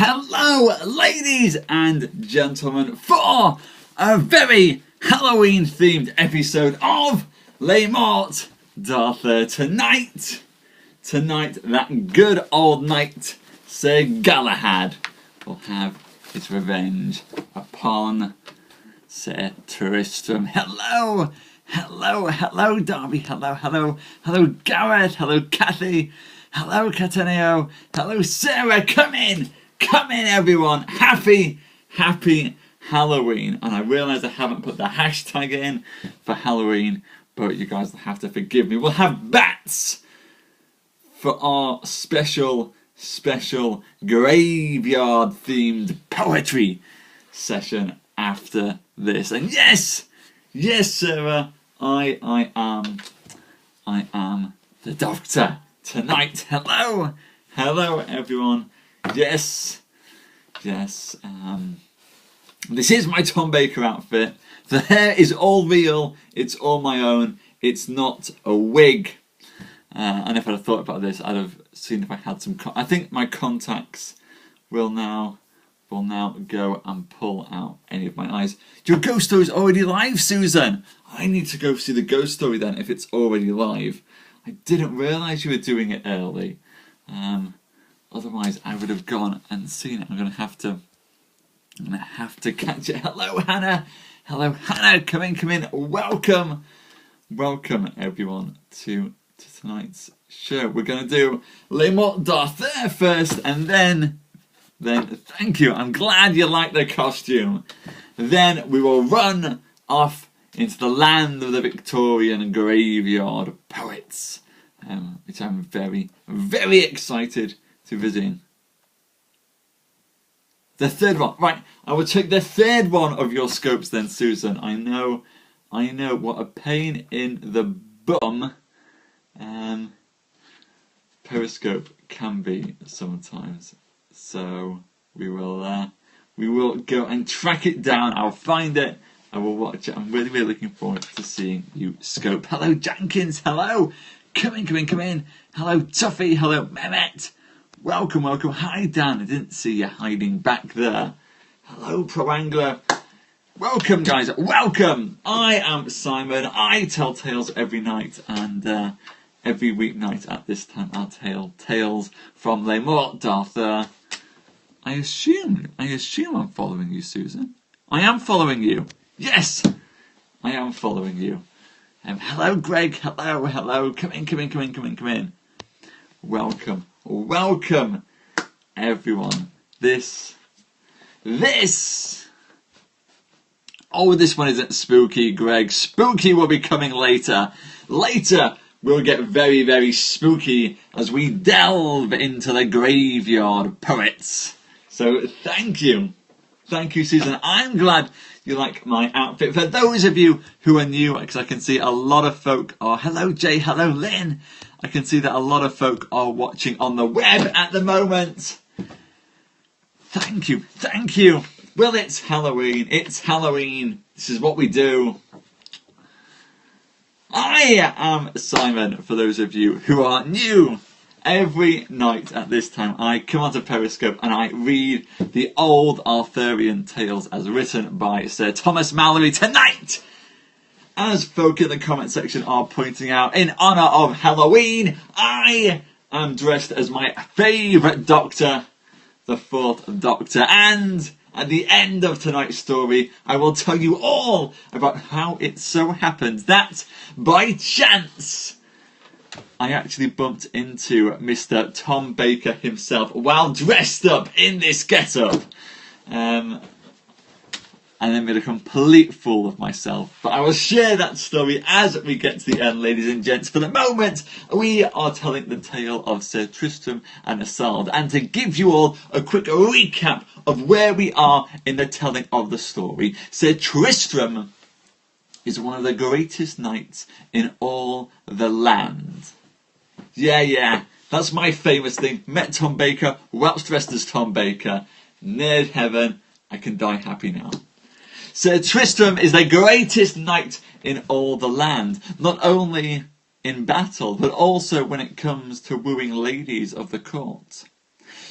Hello, ladies and gentlemen, for a very Halloween-themed episode of Morte tonight. Tonight, that good old knight, Sir Galahad, will have his revenge upon Sir Tristram. Hello, Darby. Hello, Gareth. Hello, Kathy. Hello, Cataneo. Hello, Sarah. Come in, everyone. Happy Halloween. And I realise I haven't put the hashtag in for Halloween, but you guys will have to forgive me. We'll have bats for our special graveyard-themed poetry session after this. And yes, Sarah, I am the Doctor tonight. Hello, everyone. Yes. This is my Tom Baker outfit. The hair is all real. It's all my own. It's not a wig. And if I'd have thought about this, I'd have seen if I had some. I think my contacts will now go and pull out any of my eyes. Your ghost story is already live, Susan. I need to go see the ghost story then if it's already live. I didn't realise you were doing it early. Otherwise, I would have gone and seen it. I'm gonna have to catch it. Hello, Hannah. Come in. Welcome, everyone, to tonight's show. We're gonna do Morte first, and then thank you. I'm glad you like the costume. Then we will run off into the land of the Victorian graveyard poets, which I'm very excited to visit. The third one, right? I will take the third one of your scopes then, Susan. I know what a pain in the bum Periscope can be sometimes. So we will go and track it down. I'll find it. I will watch it. I'm really looking forward to seeing you scope. Hello, Jenkins. Hello. Come in. Hello, Tuffy. Hello, Mehmet. Welcome. Hi, Dan. I didn't see you hiding back there. Hello, Pro Angler. Welcome, guys. Welcome. I am Simon. I tell tales every night, and every weeknight at this time I'll tell tales from Morte. I assume I'm following you, Susan. I am following you. Yes, I am following you. Hello, Greg. Hello. Come in. Welcome, everyone. This one isn't spooky, Greg. Spooky will be coming later. Later, we'll get very spooky as we delve into the graveyard poets. So, thank you, Susan. I'm glad you like my outfit. For those of you who are new, because I can see a lot of folk are... Hello, Jay. Hello, Lynn. I can see that a lot of folk are watching on the web at the moment. Thank you. Well, it's Halloween. This is what we do. I am Simon, for those of you who are new. Every night at this time, I come onto Periscope and I read the old Arthurian tales as written by Sir Thomas Mallory. Tonight, as folk in the comment section are pointing out, in honour of Halloween, I am dressed as my favourite Doctor, the Fourth Doctor. And at the end of tonight's story, I will tell you all about how it so happens that, by chance, I actually bumped into Mr. Tom Baker himself while dressed up in this get-up. And then made a complete fool of myself. But I will share that story as we get to the end, ladies and gents. For the moment, we are telling the tale of Sir Tristram and Isolde. And to give you all a quick recap of where we are in the telling of the story, Sir Tristram is one of the greatest knights in all the land. Yeah, that's my famous thing. Met Tom Baker, whilst dressed as Tom Baker. Neared heaven, I can die happy now. Sir Tristram is the greatest knight in all the land, not only in battle, but also when it comes to wooing ladies of the court.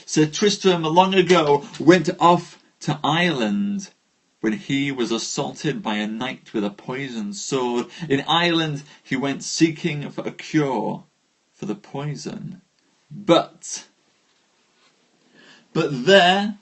Sir Tristram long ago went off to Ireland when he was assaulted by a knight with a poisoned sword. In Ireland he went seeking for a cure for the poison. But there,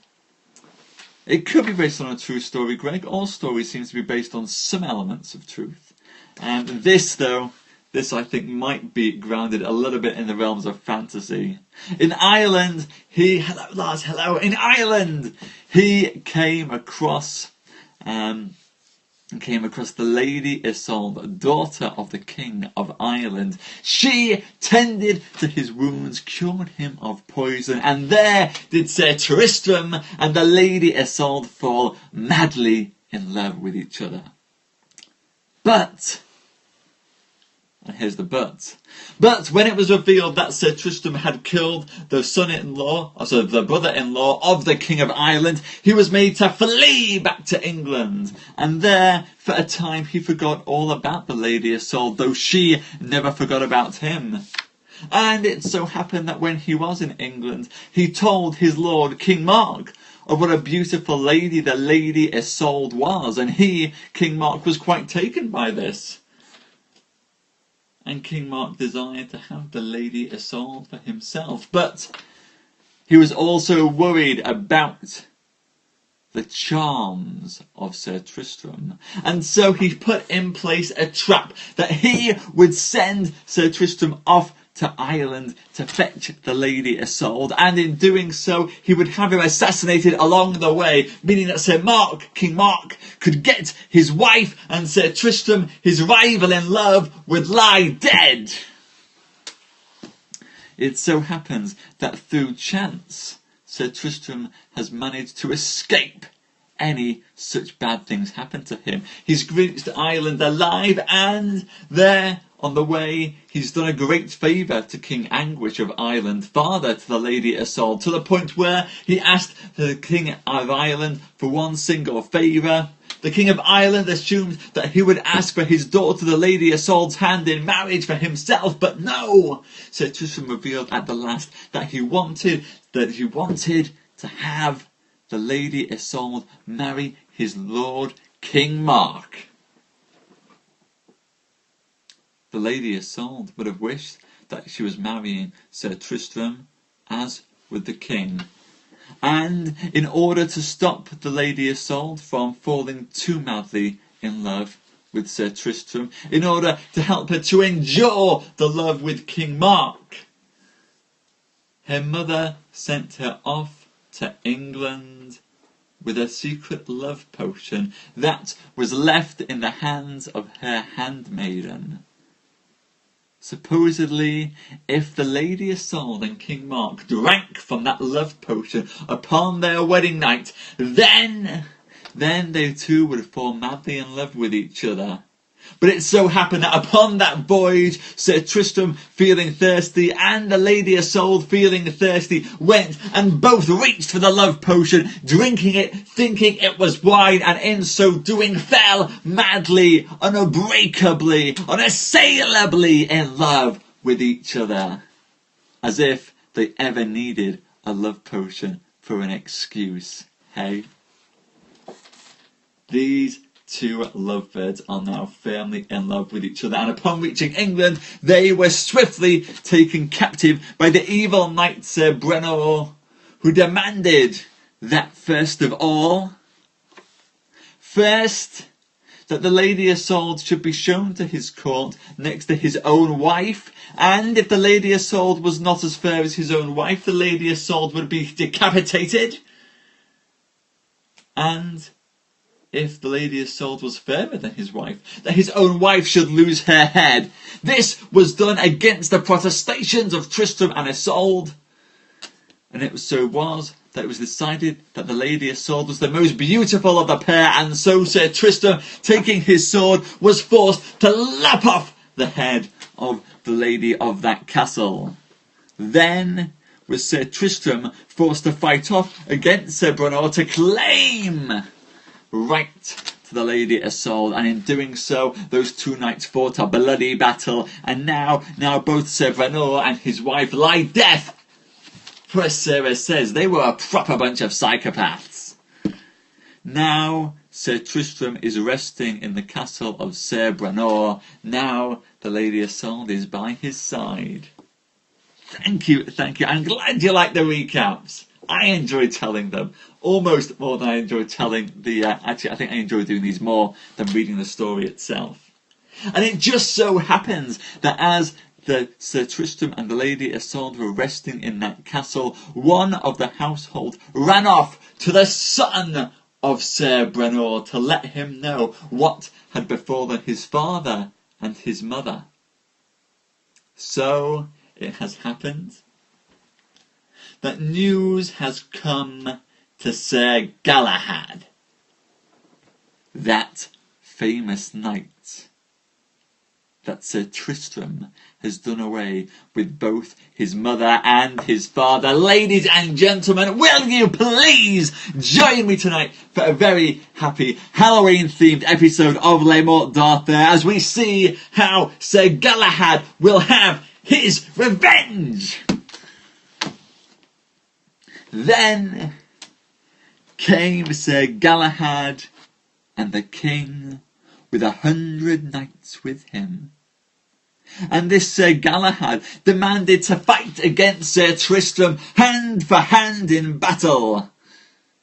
it could be based on a true story, Greg. All stories seem to be based on some elements of truth. And this, though, this I think might be grounded a little bit in the realms of fantasy. In Ireland, hello Lars, hello. In Ireland, he came across the Lady Isolde, daughter of the King of Ireland. She tended to his wounds, cured him of poison, and there did Sir Tristram and the Lady Isolde fall madly in love with each other. But, and here's the but when it was revealed that Sir Tristram had killed the the brother-in-law of the King of Ireland, he was made to flee back to England. And there, for a time, he forgot all about the Lady Isolde, though she never forgot about him. And it so happened that when he was in England, he told his lord, King Mark, of what a beautiful lady the Lady Isolde was, and he, King Mark, was quite taken by this. And King Mark desired to have the Lady Isolde for himself, but he was also worried about the charms of Sir Tristram, and so he put in place a trap that he would send Sir Tristram off to Ireland to fetch the Lady Isolde, and in doing so he would have him assassinated along the way, meaning that King Mark, could get his wife, and Sir Tristram, his rival in love, would lie dead. It so happens that through chance, Sir Tristram has managed to escape any such bad things happen to him. He's reached Ireland alive, and there, on the way, he's done a great favour to King Anguish of Ireland, father to the Lady Isolde, to the point where he asked the King of Ireland for one single favour. The King of Ireland assumed that he would ask for his daughter, the Lady Isolde's hand in marriage for himself, but no! Sir Tristram revealed at the last that he wanted to have the Lady Isolde marry his lord, King Mark. The Lady Isolde would have wished that she was marrying Sir Tristram, as would the king. And in order to stop the Lady Isolde from falling too madly in love with Sir Tristram, in order to help her to endure the love with King Mark, her mother sent her off to England with a secret love potion that was left in the hands of her handmaiden. Supposedly, if the Lady Isolde and King Mark drank from that love potion upon their wedding night, then they too would fall madly in love with each other. But it so happened that upon that voyage, Sir Tristram, feeling thirsty, and the Lady Isolde, feeling thirsty, went and both reached for the love potion, drinking it, thinking it was wine, and in so doing fell madly, unbreakably, unassailably in love with each other, as if they ever needed a love potion for an excuse. Hey? These two lovebirds are now firmly in love with each other, and upon reaching England, they were swiftly taken captive by the evil knight Sir Brenor, who demanded that first of all, that the Lady Isolde should be shown to his court next to his own wife, and if the Lady Isolde was not as fair as his own wife, the Lady Isolde would be decapitated, and if the Lady Isolde was fairer than his wife, that his own wife should lose her head. This was done against the protestations of Tristram and Isolde, and it was that it was decided that the Lady Isolde was the most beautiful of the pair, and so Sir Tristram, taking his sword, was forced to lop off the head of the lady of that castle. Then was Sir Tristram forced to fight off against Sir Brenor to claim right to the Lady Isolde, and in doing so, those two knights fought a bloody battle, and now both Sir Brenor and his wife lie dead For as Sarah says, they were a proper bunch of psychopaths. Now Sir Tristram is resting in the castle of Sir Branor. Now the Lady Isolde is by his side. Thank you. I'm glad you like the recaps. I enjoy telling them almost more than I enjoy telling the... actually, I think I enjoy doing these more than reading the story itself. And it just so happens that as Sir Tristram and the Lady Isolde were resting in that castle, one of the household ran off to the son of Sir Branor to let him know what had befallen his father and his mother. So it has happened that news has come to Sir Galahad, that famous knight, that Sir Tristram has done away with both his mother and his father. Ladies and gentlemen, will you please join me tonight for a very happy Halloween-themed episode of Les Morte d'Arthur as we see how Sir Galahad will have his revenge. Then came Sir Galahad and the king with 100 knights with him. And this Sir Galahad demanded to fight against Sir Tristram hand for hand in battle.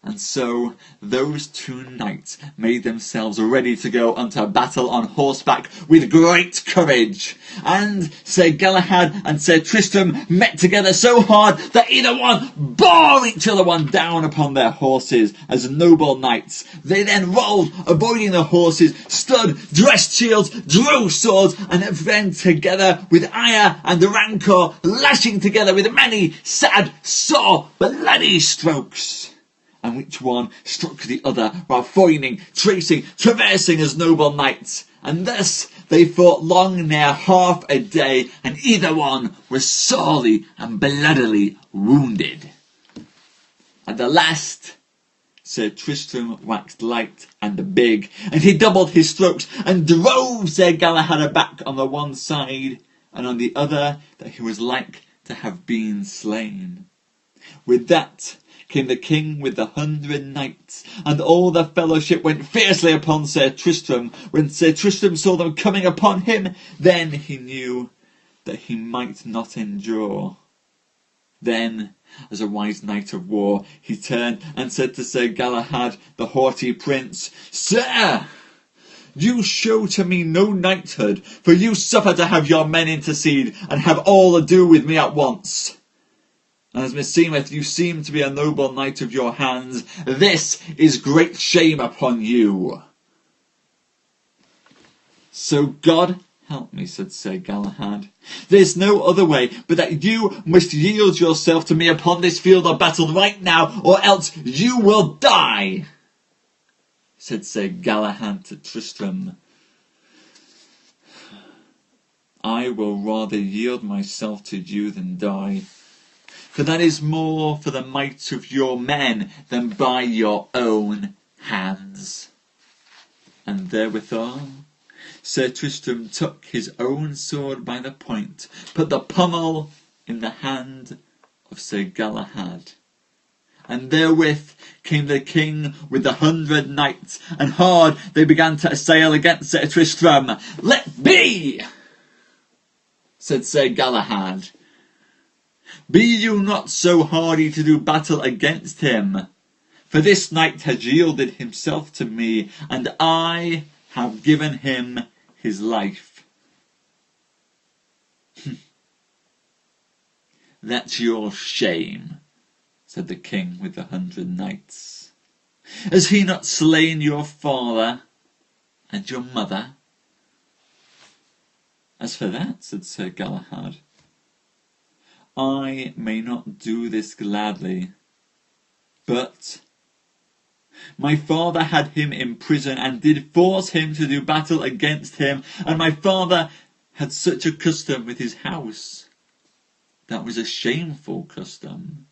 And so those two knights made themselves ready to go unto battle on horseback with great courage. And Sir Galahad and Sir Tristram met together so hard that either one bore each other one down upon their horses as noble knights. They then rolled, avoiding the horses, stood, dressed shields, drew swords, and then together with ire and rancour, lashing together with many sad, sore, bloody strokes. And which one struck the other while foining, tracing, traversing as noble knights. And thus they fought long near half a day, and either one was sorely and bloodily wounded. At the last, Sir Tristram waxed light and big, and he doubled his strokes, and drove Sir Galahad aback on the one side, and on the other that he was like to have been slain. With that came the king with the 100 knights, and all the fellowship went fiercely upon Sir Tristram. When Sir Tristram saw them coming upon him, then he knew that he might not endure. Then, as a wise knight of war, he turned and said to Sir Galahad, the haughty prince, "Sir, you show to me no knighthood, for you suffer to have your men intercede, and have all ado with me at once. And as meseemeth you seem to be a noble knight of your hands, this is great shame upon you." "So God help me," said Sir Galahad, "there's no other way but that you must yield yourself to me upon this field of battle right now, or else you will die." Said Sir Galahad to Tristram, "I will rather yield myself to you than die. For that is more for the might of your men than by your own hands." And therewithal Sir Tristram took his own sword by the point, put the pommel in the hand of Sir Galahad. And therewith came the king with the 100 knights, and hard they began to assail against Sir Tristram. "Let be," said Sir Galahad. "Be you not so hardy to do battle against him, for this knight has yielded himself to me, and I have given him his life." "That's your shame," said the king with the 100 knights. "Has he not slain your father and your mother?" "As for that," said Sir Galahad, "I may not do this gladly, but my father had him in prison and did force him to do battle against him, and my father had such a custom with his house that was a shameful custom,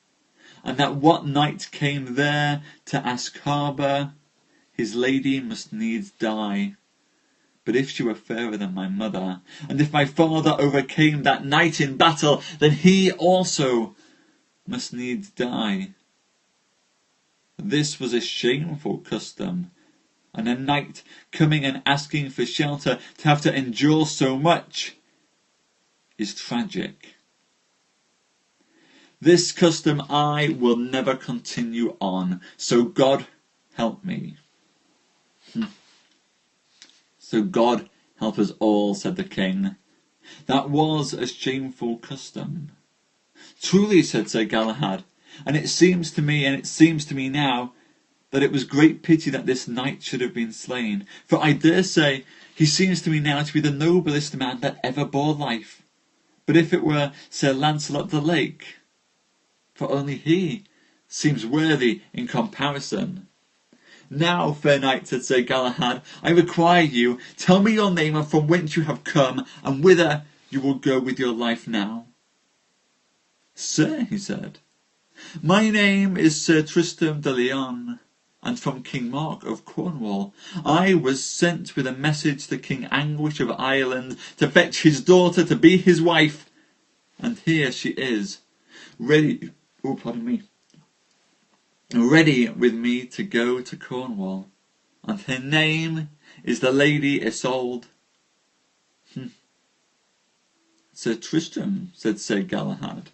and that what knight came there to ask harbour, his lady must needs die. But if she were fairer than my mother, and if my father overcame that knight in battle, then he also must needs die. This was a shameful custom, and a knight coming and asking for shelter to have to endure so much is tragic. This custom I will never continue on, so God help me. So God help us all, said the king. That was a shameful custom. Truly, said Sir Galahad, and it seems to me now, that it was great pity that this knight should have been slain. For I dare say he seems to me now to be the noblest man that ever bore life. But if it were Sir Lancelot the Lake, for only he seems worthy in comparison. Now, fair knight, said Sir Galahad, I require you, tell me your name and from whence you have come, and whither you will go with your life now. Sir, he said, my name is Sir Tristram de Lyon, and from King Mark of Cornwall. I was sent with a message to King Anguish of Ireland to fetch his daughter to be his wife, and here she is, ready with me to go to Cornwall, and her name is the Lady Isolde. Sir Tristram, said Sir Galahad,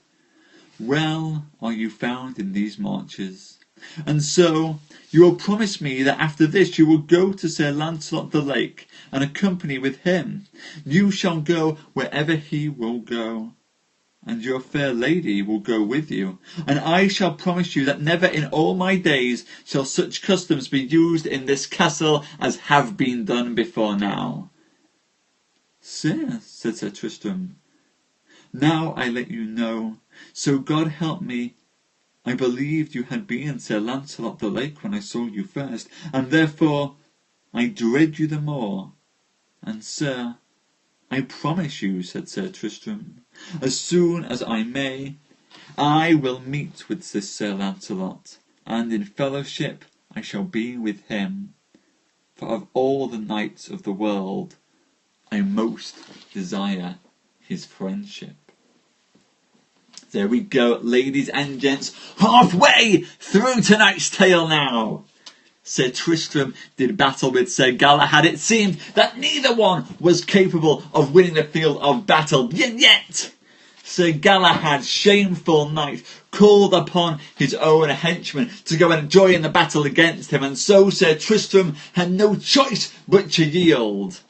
well are you found in these marches, and so you will promise me that after this you will go to Sir Lancelot the Lake, and accompany with him. You shall go wherever he will go, and your fair lady will go with you, and I shall promise you that never in all my days shall such customs be used in this castle as have been done before now. Sir, said Sir Tristram, now I let you know, so God help me, I believed you had been Sir Lancelot the Lake when I saw you first, and therefore I dread you the more. And sir, I promise you, said Sir Tristram, as soon as I may, I will meet with this Sir Lancelot, and in fellowship I shall be with him. For of all the knights of the world, I most desire his friendship. There we go, ladies and gents, halfway through tonight's tale now. Sir Tristram did battle with Sir Galahad. It seemed that neither one was capable of winning the field of battle. Yet Sir Galahad, shameful knight, called upon his own henchmen to go and join in the battle against him, and so Sir Tristram had no choice but to yield.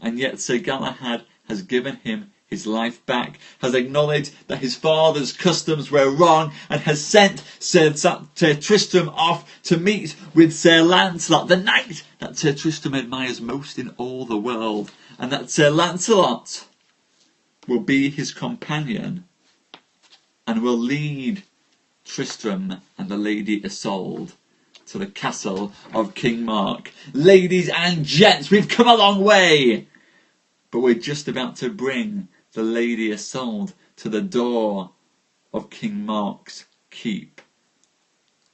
And yet Sir Galahad has given him his life back, has acknowledged that his father's customs were wrong, and has sent Sir Tristram off to meet with Sir Lancelot, the knight that Sir Tristram admires most in all the world, and that Sir Lancelot will be his companion and will lead Tristram and the Lady Isolde to the castle of King Mark. Ladies and gents, we've come a long way, but we're just about to bring the Lady Isolde to the door of King Mark's keep.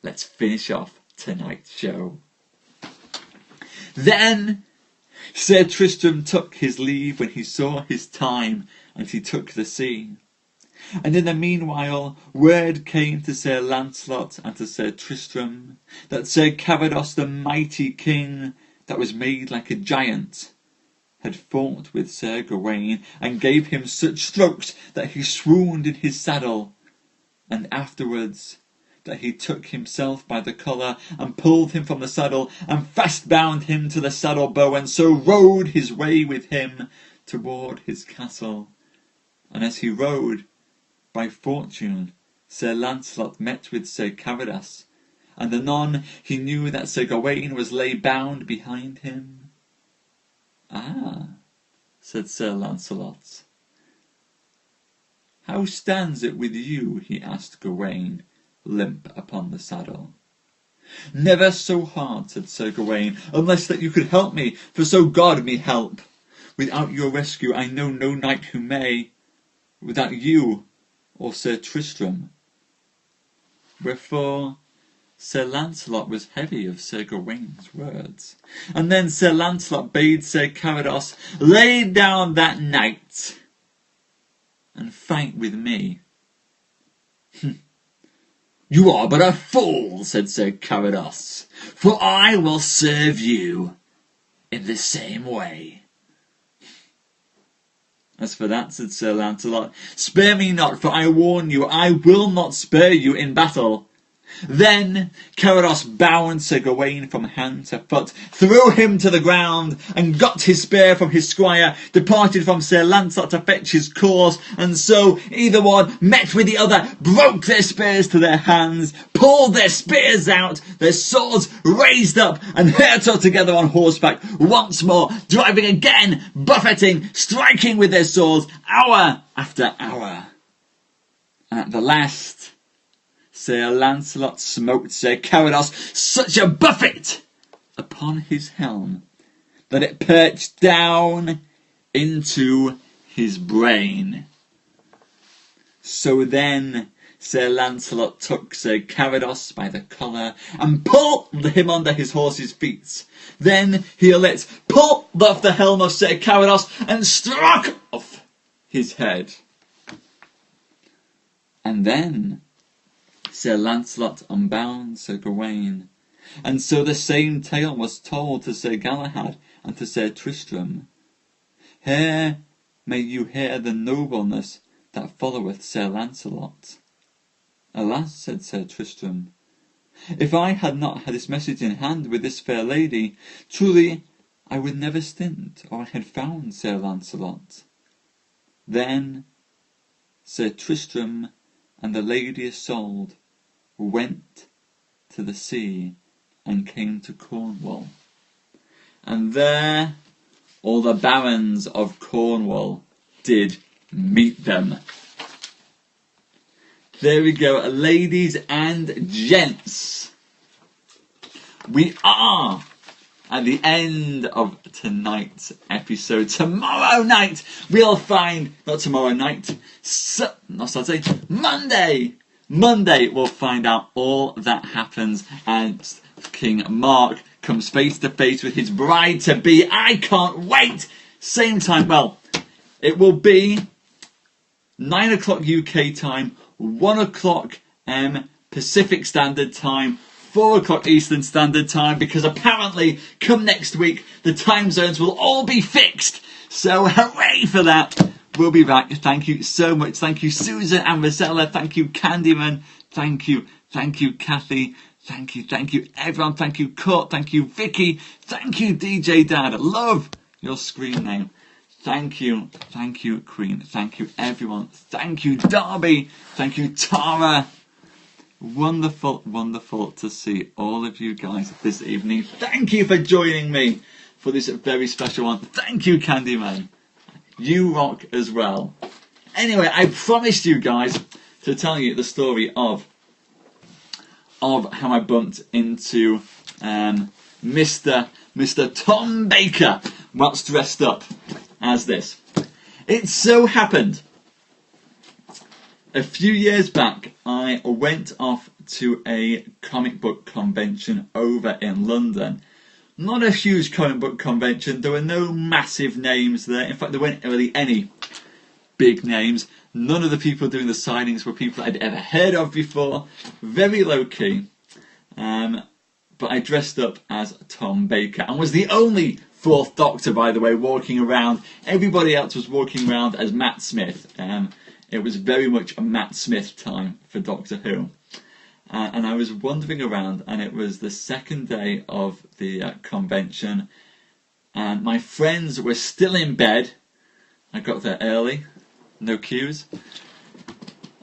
Let's finish off tonight's show. Then Sir Tristram took his leave when he saw his time, and he took the sea. And in the meanwhile word came to Sir Lancelot and to Sir Tristram that Sir Carados the mighty king, that was made like a giant, had fought with Sir Gawain, and gave him such strokes that he swooned in his saddle, and afterwards that he took himself by the collar and pulled him from the saddle, and fast bound him to the saddle bow, and so rode his way with him toward his castle. And as he rode, by fortune Sir Lancelot met with Sir Carados, and anon he knew that Sir Gawain was lay bound behind him. Ah, said Sir Lancelot. How stands it with you? He asked Gawain, limp upon the saddle. Never so hard, said Sir Gawain, unless that you could help me, for so God me help. Without your rescue I know no knight who may, without you or Sir Tristram. Wherefore Sir Lancelot was heavy of Sir Gawain's words. And then Sir Lancelot bade Sir Carados lay down that knight and fight with me. You are but a fool, said Sir Carados, for I will serve you in the same way. As for that, said Sir Lancelot, spare me not, for I warn you, I will not spare you in battle. Then Carados bound Sir Gawain from hand to foot, threw him to the ground, and got his spear from his squire, departed from Sir Lancelot to fetch his course, and so either one met with the other, broke their spears to their hands, pulled their spears out, their swords raised up, and hurtled together on horseback once more, driving again, buffeting, striking with their swords, hour after hour. And at the last, Sir Lancelot smote Sir Carados such a buffet upon his helm that it perched down into his brain. So then Sir Lancelot took Sir Carados by the collar and pulled him under his horse's feet. Then he pulled off the helm of Sir Carados and struck off his head. And then Sir Lancelot unbound Sir Gawain, and so the same tale was told to Sir Galahad and to Sir Tristram. Here may you hear the nobleness that followeth Sir Lancelot. Alas, said Sir Tristram, if I had not had this message in hand with this fair lady, truly I would never stint, or I had found Sir Lancelot. Then Sir Tristram and the Lady Isolde went to the sea and came to Cornwall. And there all the barons of Cornwall did meet them. There we go, ladies and gents. We are at the end of tonight's episode. Tomorrow night we'll find, not tomorrow night, not Saturday, Monday we'll find out all that happens and King Mark comes face to face with his bride-to-be. I can't wait! Same time, well, it will be 9 o'clock UK time, 1 o'clock Pacific Standard Time, 4 o'clock Eastern Standard Time, because apparently come next week the time zones will all be fixed. So hooray for that. We'll be back. Thank you so much. Thank you Susan and Rosella. Thank you Candyman. Thank you Kathy. Thank you everyone. Thank you Kurt. Thank you Vicky. Thank you DJ Dad. Love your screen name. Thank you Queen. Thank you everyone. Thank you Darby. Thank you Tara. Wonderful to see all of you guys this evening. Thank you for joining me for this very special one. Thank you Candyman. You rock as well. Anyway, I promised you guys to tell you the story of how I bumped into Mr. Tom Baker whilst dressed up as this. It so happened a few years back I went off to a comic book convention over in London. Not a huge comic book convention, there were no massive names there. In fact, there weren't really any big names. None of the people doing the signings were people I'd ever heard of before. Very low key. But I dressed up as Tom Baker and was the only Fourth Doctor, by the way, walking around. Everybody else was walking around as Matt Smith. It was very much a Matt Smith time for Doctor Who. And I was wandering around, and it was the second day of the convention, and my friends were still in bed. I got there early, no queues,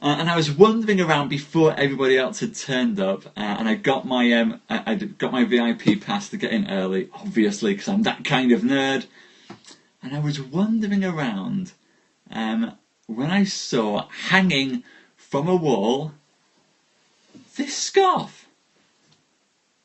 and I was wandering around before everybody else had turned up, and I got my VIP pass to get in early, obviously, because I'm that kind of nerd. And I was wandering around when I saw hanging from a wall this scarf.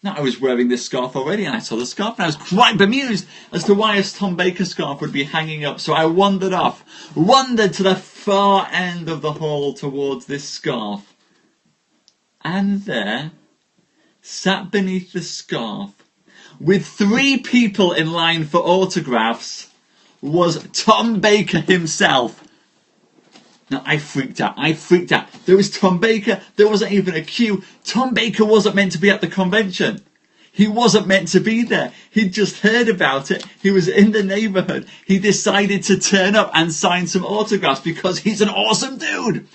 Now, I was wearing this scarf already, and I saw the scarf, and I was quite bemused as to why a Tom Baker scarf would be hanging up. So I wandered to the far end of the hall towards this scarf. And there, sat beneath the scarf, with 3 people in line for autographs, was Tom Baker himself. Now, I freaked out. There was Tom Baker. There wasn't even a queue. Tom Baker wasn't meant to be at the convention. He wasn't meant to be there. He'd just heard about it. He was in the neighborhood. He decided to turn up and sign some autographs because he's an awesome dude.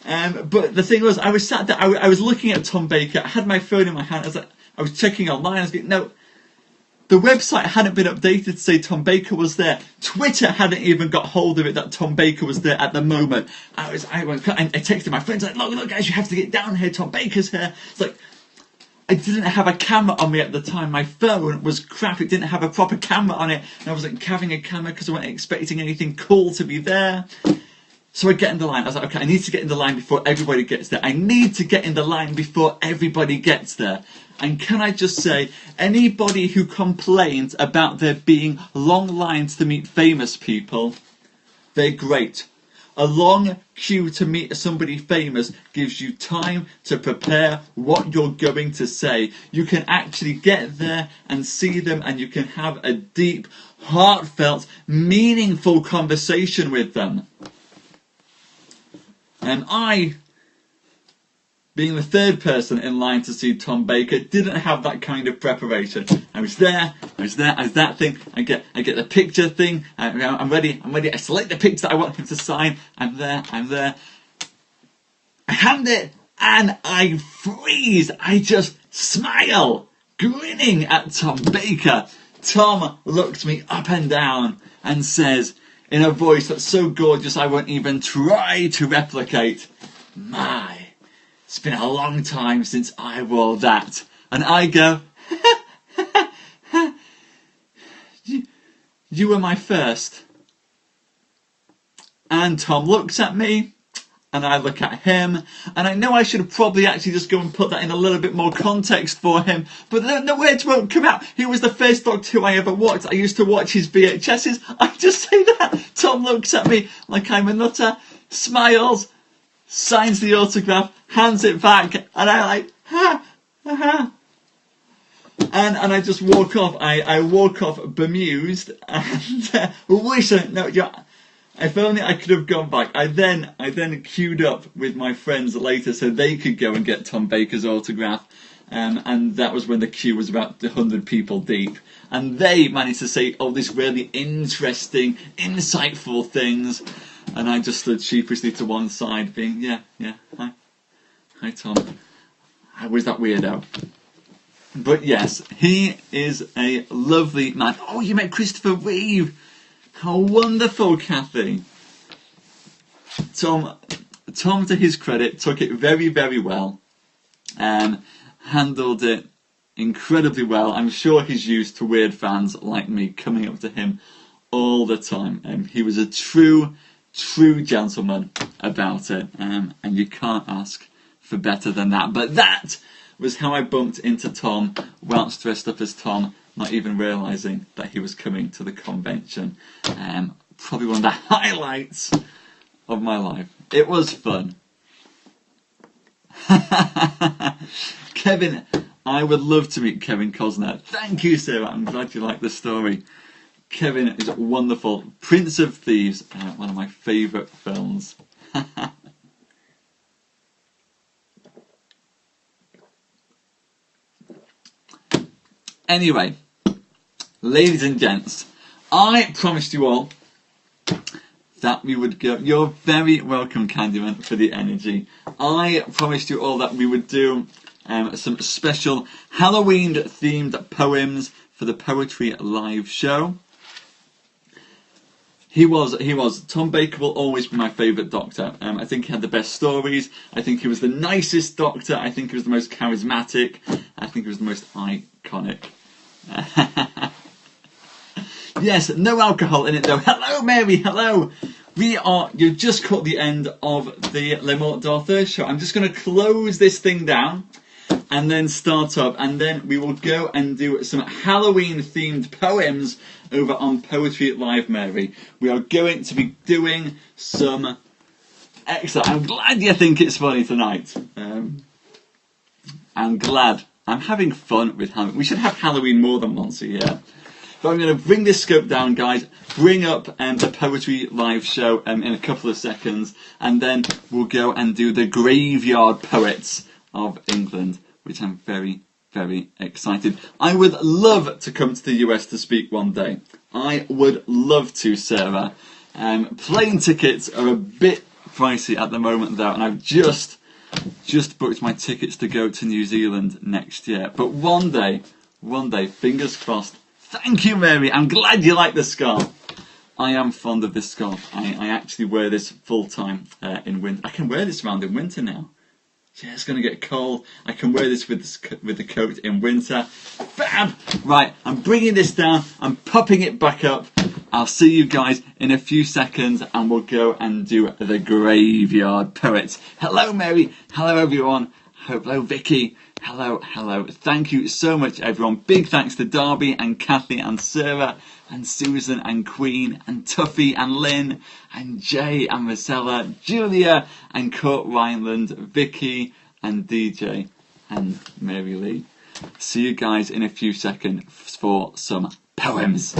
But the thing was, I was sat there, I was looking at Tom Baker. I had my phone in my hand. I was checking online. I was going, no, the website hadn't been updated to say Tom Baker was there. Twitter hadn't even got hold of it that Tom Baker was there at the moment. I texted my friends, like, look guys, you have to get down here. Tom Baker's here. It's like, I didn't have a camera on me at the time. My phone was crap. It didn't have a proper camera on it. And I wasn't carrying a camera because I wasn't expecting anything cool to be there. So I get in the line. I was like, okay, I need to get in the line before everybody gets there. And can I just say, anybody who complains about there being long lines to meet famous people, they're great. A long queue to meet somebody famous gives you time to prepare what you're going to say. You can actually get there and see them, and you can have a deep, heartfelt, meaningful conversation with them. And I, being the third person in line to see Tom Baker, didn't have that kind of preparation. I was there, that thing, I get the picture thing, I'm ready, I select the picture that I want him to sign, I'm there, I hand it, and I freeze, I just smile, grinning at Tom Baker. Tom looked me up and down and says, in a voice that's so gorgeous I won't even try to replicate, "My, it's been a long time since I wore that." And I go, "You were my first." And Tom looks at me, and I look at him, and I know I should probably actually just go and put that in a little bit more context for him, but the words won't come out. He was the first Doctor Who I ever watched. I used to watch his VHSs. I just say that. Tom looks at me like I'm a nutter, smiles, signs the autograph, hands it back, and I like, ha, ha, ha. And I just walk off. I walk off bemused, and wish I, no, if only I could have gone back. I then queued up with my friends later so they could go and get Tom Baker's autograph. And that was when the queue was about 100 people deep. And they managed to say all these really interesting, insightful things. And I just stood sheepishly to one side being, yeah, hi Tom. I was that weirdo. But yes, he is a lovely man. Oh, you met Christopher Reeve. How wonderful, Kathy. Tom, to his credit, took it very, very well. Handled it incredibly well. I'm sure he's used to weird fans like me coming up to him all the time. He was a true gentleman about it. And you can't ask for better than that. But that was how I bumped into Tom whilst dressed up as Tom, not even realising that he was coming to the convention. Probably one of the highlights of my life. It was fun. Kevin, I would love to meet Kevin Cosner. Thank you, Sarah. I'm glad you like the story. Kevin is wonderful. Prince of Thieves, one of my favourite films. Anyway, ladies and gents, I promised you all that we would go. You're very welcome, Candyman, for the energy. I promised you all that we would do some special Halloween-themed poems for the Poetry Live show. He was. Tom Baker will always be my favourite Doctor. I think he had the best stories. I think he was the nicest Doctor. I think he was the most charismatic. I think he was the most iconic. Yes, no alcohol in it though. Hello, Mary. Hello. You've just caught the end of the Le Morte d'Arthur show. I'm just going to close this thing down and then start up, and then we will go and do some Halloween-themed poems over on Poetry Live, Mary. We are going to be doing some excellent. I'm glad you think it's funny tonight. I'm glad. I'm having fun with Halloween. We should have Halloween more than once a year. But I'm going to bring this scope down, guys, bring up the Poetry Live show in a couple of seconds, and then we'll go and do the Graveyard Poets of England, which I'm very, very excited. I would love to come to the US to speak one day. I would love to, Sarah. Plane tickets are a bit pricey at the moment, though, and I've just booked my tickets to go to New Zealand next year. But one day, fingers crossed. Thank you, Mary. I'm glad you like the scarf. I am fond of this scarf. I actually wear this full time in winter. I can wear this around in winter now. Yeah, it's going to get cold. I can wear this with the coat in winter. Fab! Right, I'm bringing this down. I'm popping it back up. I'll see you guys in a few seconds, and we'll go and do the Graveyard Poets. Hello, Mary. Hello, everyone. Hello, Vicky. Hello. Thank you so much, everyone. Big thanks to Darby and Kathy and Sarah and Susan and Queen and Tuffy and Lynn and Jay and Marcella, Julia and Kurt Rhineland, Vicky and DJ and Mary Lee. See you guys in a few seconds for some poems.